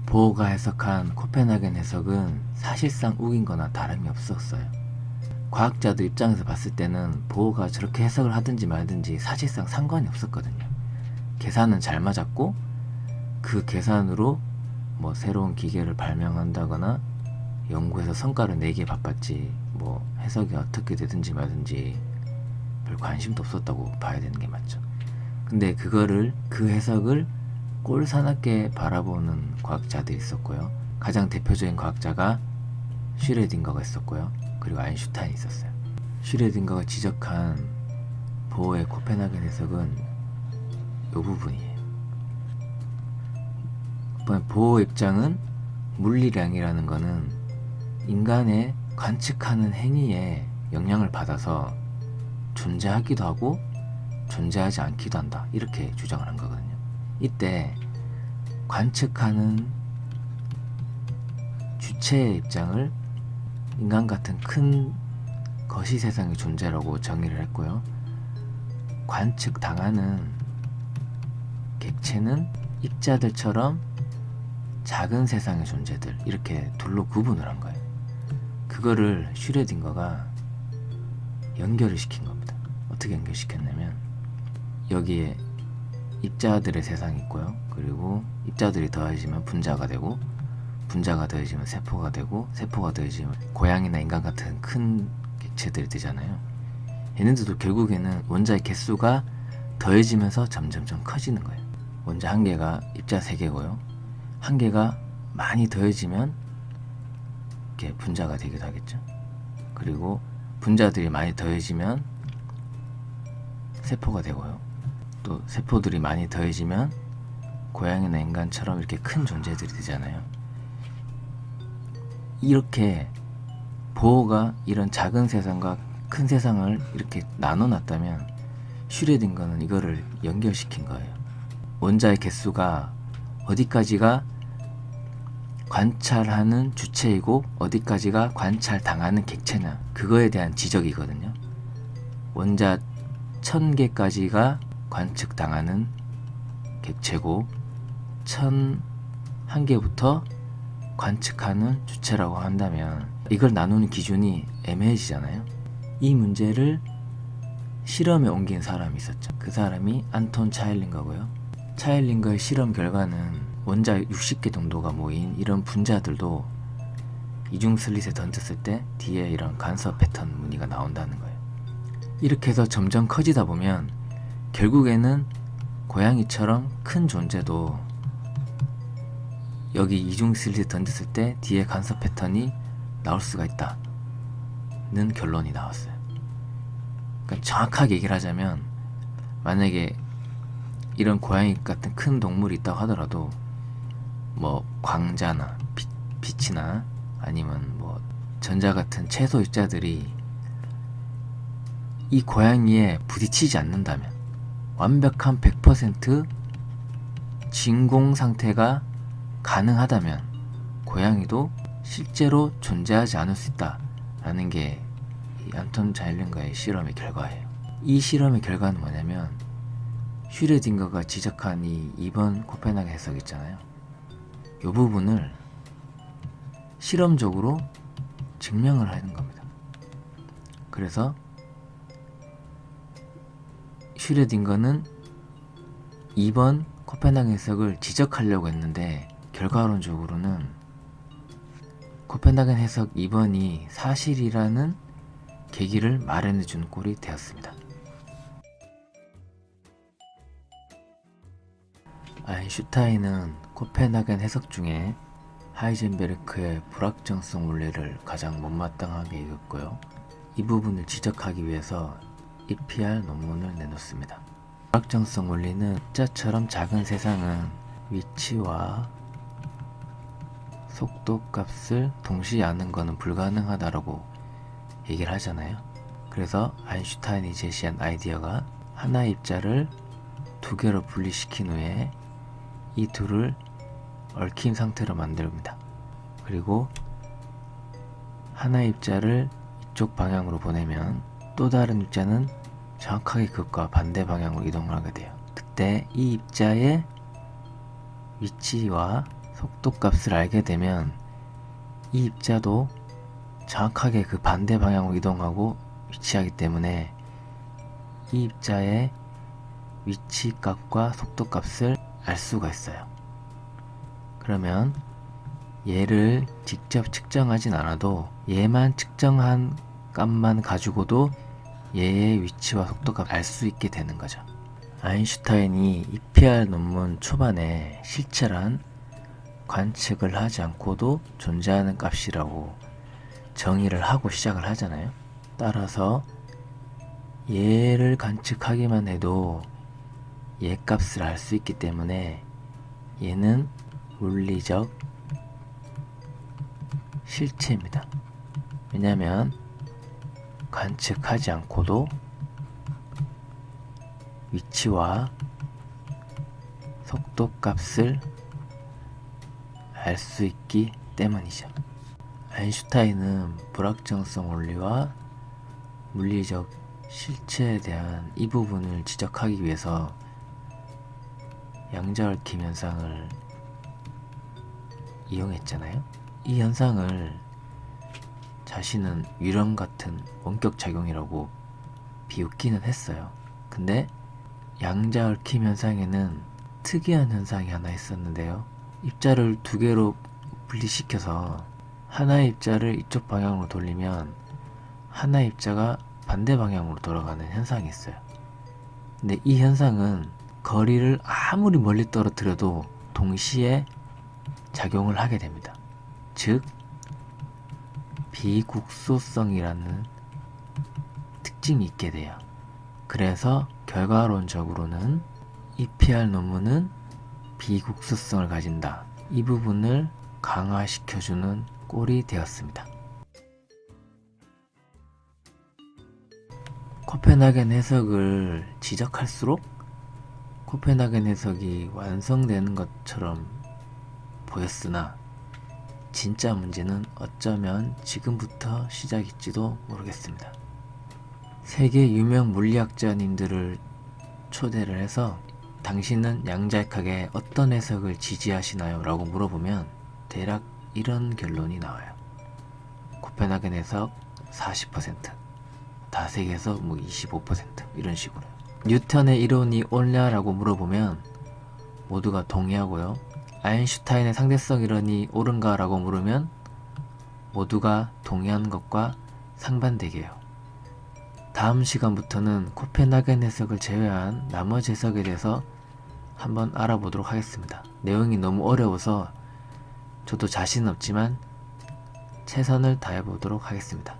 보어가 해석한 코펜하겐 해석은 사실상 우긴 거나 다름이 없었어요. 과학자들 입장에서 봤을 때는 보어가 저렇게 해석을 하든지 말든지 사실상 상관이 없었거든요. 계산은 잘 맞았고 그 계산으로 뭐 새로운 기계를 발명한다거나 연구해서 성과를 내기에 바빴지 뭐 해석이 어떻게 되든지 말든지 별 관심도 없었다고 봐야 되는 게 맞죠. 근데 그 해석을 꼴사납게 바라보는 과학자들이 있었고요. 가장 대표적인 과학자가 슈레딩거가 있었고요. 그리고 아인슈타인이 있었어요. 슈레딩거가 지적한 보어의 코펜하겐 해석은 이 부분이에요. 보어 입장은 물리량이라는 거는 인간의 관측하는 행위에 영향을 받아서 존재하기도 하고 존재하지 않기도 한다, 이렇게 주장을 한 거거든요. 이때 관측하는 주체의 입장을 인간 같은 큰 거시 세상의 존재라고 정의를 했고요. 관측당하는 객체는 입자들처럼 작은 세상의 존재들, 이렇게 둘로 구분을 한 거예요. 그거를 슈레딩거가 연결을 시킨 겁니다. 어떻게 연결시켰냐면 여기에 입자들의 세상이 있고요. 그리고 입자들이 더해지면 분자가 되고, 분자가 더해지면 세포가 되고, 세포가 더해지면 고양이나 인간 같은 큰 객체들이 되잖아요. 얘네들도 결국에는 원자의 개수가 더해지면서 점점점 커지는 거예요. 원자 한 개가 입자 3개고요. 한 개가 많이 더해지면 이렇게 분자가 되기도 하겠죠. 그리고 분자들이 많이 더해지면 세포가 되고요. 또 세포들이 많이 더해지면 고양이나 인간처럼 이렇게 큰 존재들이 되잖아요. 이렇게 보어가 이런 작은 세상과 큰 세상을 이렇게 나눠놨다면 슈레딩거는 이거를 연결시킨 거예요. 원자의 개수가 어디까지가 관찰하는 주체이고 어디까지가 관찰당하는 객체냐, 그거에 대한 지적이거든요. 원자 1000개까지가 관측당하는 객체고 1001개부터 관측하는 주체라고 한다면 이걸 나누는 기준이 애매해지잖아요. 이 문제를 실험에 옮긴 사람이 있었죠. 그 사람이 안톤 차일링거고요. 차일링거의 실험 결과는 원자 60개 정도가 모인 이런 분자들도 이중슬릿에 던졌을 때 뒤에 이런 간섭 패턴 무늬가 나온다는 거예요. 이렇게 해서 점점 커지다 보면 결국에는 고양이처럼 큰 존재도 여기 이중슬릿에 던졌을 때 뒤에 간섭 패턴이 나올 수가 있다는 결론이 나왔어요. 그러니까 정확하게 얘기를 하자면 만약에 이런 고양이 같은 큰 동물이 있다고 하더라도 뭐 광자나 빛이나 아니면 뭐 전자 같은 채소 입자들이 이 고양이에 부딪히지 않는다면, 완벽한 100% 진공 상태가 가능하다면 고양이도 실제로 존재하지 않을 수 있다라는 게 이 안톤 차일링거의 실험의 결과예요. 이 실험의 결과는 뭐냐면 슈레딩거가 지적한 이 2번 코펜하겐 해석 있잖아요. 이 부분을 실험적으로 증명을 하는 겁니다. 그래서 슈레딩거는 2번 코펜하겐 해석을 지적하려고 했는데 결과론적으로는 코펜하겐 해석 2번이 사실이라는 계기를 마련해준 꼴이 되었습니다. 아인슈타인은 코펜하겐 해석 중에 하이젠베르크의 불확정성 원리를 가장 못마땅하게 읽었고요. 이 부분을 지적하기 위해서 EPR 논문을 내놓습니다. 불확정성 원리는 입자처럼 작은 세상은 위치와 속도 값을 동시에 아는 것은 불가능하다라고 얘기를 하잖아요. 그래서 아인슈타인이 제시한 아이디어가 하나의 입자를 두 개로 분리시킨 후에 이 둘을 얽힌 상태로 만듭니다. 그리고 하나의 입자를 이쪽 방향으로 보내면 또 다른 입자는 정확하게 그것과 반대 방향으로 이동을 하게 돼요. 그때 이 입자의 위치와 속도값을 알게 되면 이 입자도 정확하게 그 반대 방향으로 이동하고 위치하기 때문에 이 입자의 위치값과 속도값을 알 수가 있어요. 그러면 얘를 직접 측정하진 않아도 얘만 측정한 값만 가지고도 얘의 위치와 속도값을 알 수 있게 되는 거죠. 아인슈타인이 EPR 논문 초반에 실체란 관측을 하지 않고도 존재하는 값이라고 정의를 하고 시작을 하잖아요. 따라서 얘를 관측하기만 해도 얘 값을 알 수 있기 때문에 얘는 물리적 실체입니다. 왜냐면 관측하지 않고도 위치와 속도 값을 알 수 있기 때문이죠. 아인슈타인은 불확정성 원리와 물리적 실체에 대한 이 부분을 지적하기 위해서 양자얽힘 현상을 이용했잖아요. 이 현상을 자신은 위령 같은 원격 작용이라고 비웃기는 했어요. 근데 양자얽힘 현상에는 특이한 현상이 하나 있었는데요. 입자를 두 개로 분리시켜서 하나의 입자를 이쪽 방향으로 돌리면 하나의 입자가 반대 방향으로 돌아가는 현상이 있어요. 근데 이 현상은 거리를 아무리 멀리 떨어뜨려도 동시에 작용을 하게 됩니다. 즉 비국소성이라는 특징이 있게 돼요. 그래서 결과론적으로는 EPR 논문은 비국소성을 가진다. 이 부분을 강화시켜주는 꼴이 되었습니다. 코펜하겐 해석을 지적할수록 코펜하겐 해석이 완성되는 것처럼 보였으나 진짜 문제는 어쩌면 지금부터 시작일지도 모르겠습니다. 세계 유명 물리학자님들을 초대를 해서 당신은 양자역학의 어떤 해석을 지지하시나요? 라고 물어보면 대략 이런 결론이 나와요. 코펜하겐 해석 40%, 다색 해석 25% 이런 식으로. 뉴턴의 이론이 옳냐라고 물어보면 모두가 동의하고요. 아인슈타인의 상대성 이론이 옳은가 라고 물으면 모두가 동의하는 것과 상반되게요. 다음 시간부터는 코펜하겐 해석을 제외한 나머지 해석에 대해서 한번 알아보도록 하겠습니다. 내용이 너무 어려워서 저도 자신은 없지만 최선을 다해보도록 하겠습니다.